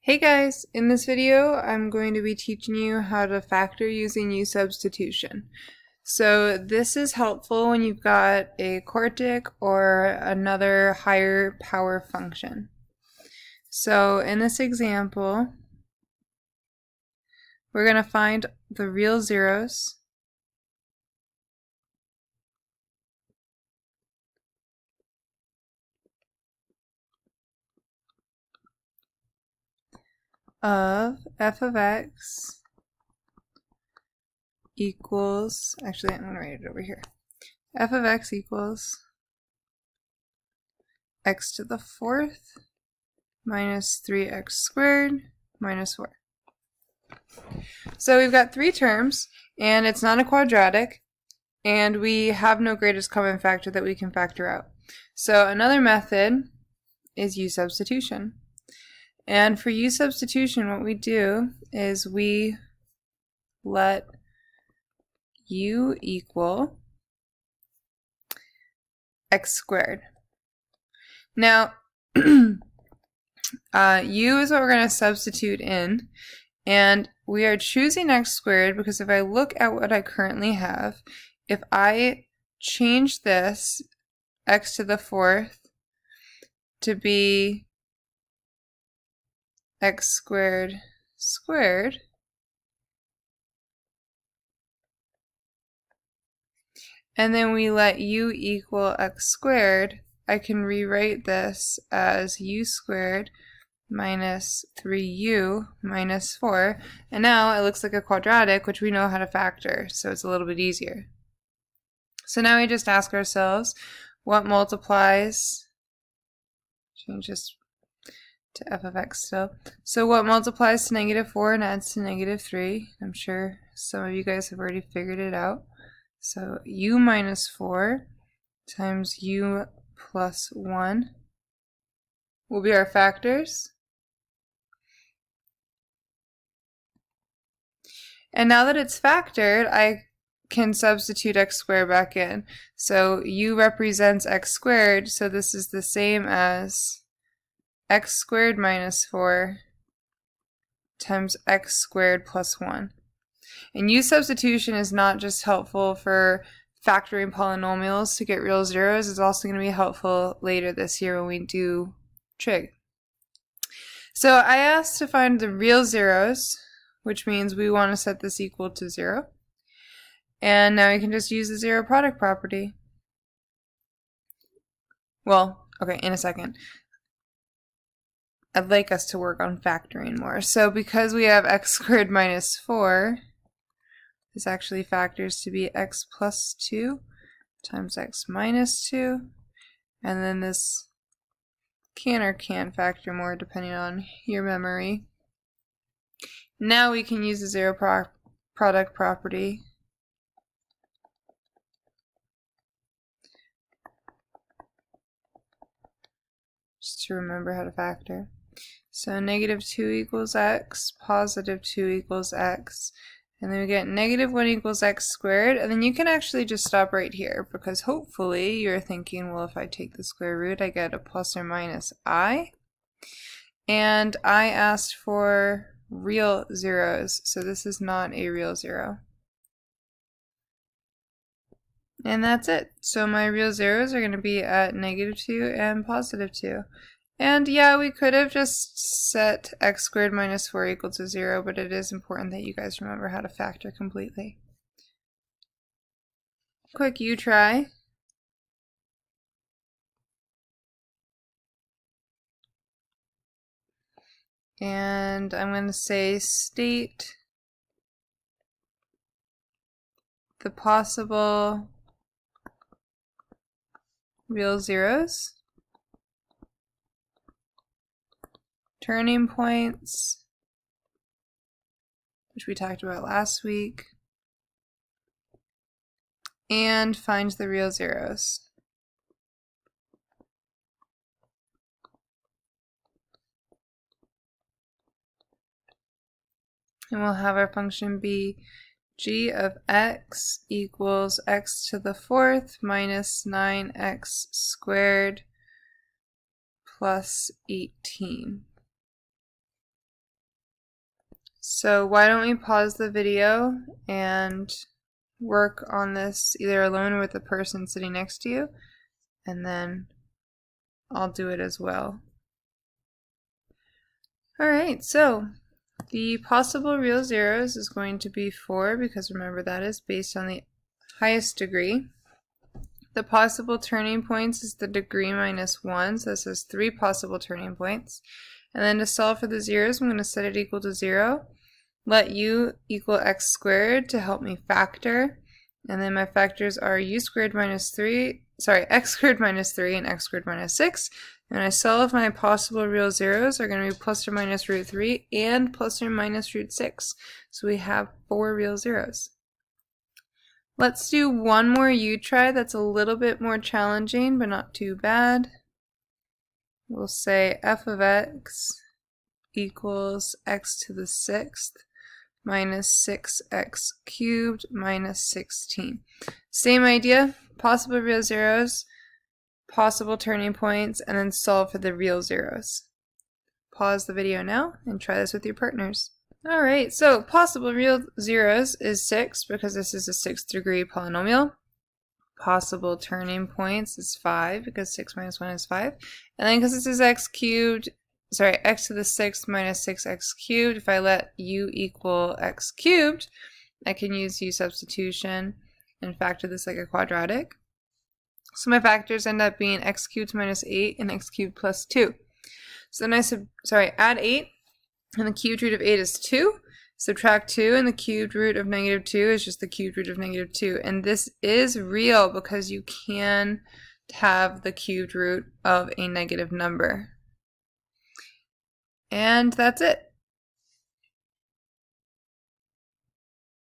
Hey guys, in this video I'm going to be teaching you how to factor using u-substitution. So this is helpful when you've got a quartic or another higher power function. So in this example, we're going to find the real zeros of f of x equals, actually I'm going to write it over here, f of x equals x to the fourth minus 3x squared minus 4. So we've got three terms, and it's not a quadratic, and we have no greatest common factor that we can factor out. So another method is u-substitution. And for u-substitution, what we do is we let u equal x squared. Now, u is what we're going to substitute in, and we are choosing x squared because if I look at what I currently have, if I change this x to the fourth to be x squared squared, and then we let u equal x squared, I can rewrite this as u squared minus 3u minus 4, and now it looks like a quadratic, which we know how to factor, so it's a little bit easier. So now we just ask ourselves, what multiplies, change this to f of x still, so what multiplies to negative 4 and adds to negative 3? I'm sure some of you guys have already figured it out. So u minus 4 times u plus 1 will be our factors. And now that it's factored, I can substitute x squared back in. So u represents x squared, so this is the same as x squared minus 4 times x squared plus 1. And u-substitution is not just helpful for factoring polynomials to get real zeros, it's also going to be helpful later this year when we do trig. So I asked to find the real zeros, which means we want to set this equal to 0. And now we can just use the zero product property. Well, okay, in a second. I'd like us to work on factoring more. So because we have x squared minus 4, this actually factors to be x plus 2 times x minus 2. And then this can or can't factor more depending on your memory. Now we can use the zero product property. Just to remember how to factor. So negative 2 equals x, positive 2 equals x, and then we get negative 1 equals x squared, and then you can actually just stop right here because hopefully you're thinking, well, if I take the square root I get a plus or minus I, and I asked for real zeros, so this is not a real zero. And that's it. So my real zeros are going to be at negative 2 and positive 2. And yeah, we could have just set x squared minus 4 equal to 0, but it is important that you guys remember how to factor completely. Quick u-try. And I'm going to say state the possible real zeros, turning points, which we talked about last week, and find the real zeros. And we'll have our function be g of x equals x to the fourth minus 9x squared plus 18. So why don't we pause the video and work on this either alone or with the person sitting next to you, and then I'll do it as well. Alright, so the possible real zeros is going to be 4, because remember that is based on the highest degree. The possible turning points is the degree minus 1, so this is 3 possible turning points. And then to solve for the zeros, I'm going to set it equal to 0. Let u equal x squared to help me factor. And then my factors are x squared minus 3 and x squared minus 6. And I solve, my possible real zeros are going to be plus or minus root 3 and plus or minus root 6. So we have 4 real zeros. Let's do one more u-try that's a little bit more challenging, but not too bad. We'll say f of x equals x to the 6th minus 6x cubed minus 16. Same idea, possible real zeros, possible turning points, and then solve for the real zeros. Pause the video now and try this with your partners. Alright, so possible real zeros is 6 because this is a 6th degree polynomial. Possible turning points is 5 because 6 minus 1 is 5. And then because this is x to the 6th minus 6x cubed, if I let u equal x cubed, I can use u-substitution and factor this like a quadratic. So my factors end up being x cubed minus 8 and x cubed plus 2. So then I add 8, and the cubed root of 8 is 2. Subtract 2, and the cubed root of negative 2 is just the cubed root of negative 2. And this is real because you can have the cubed root of a negative number. And that's it.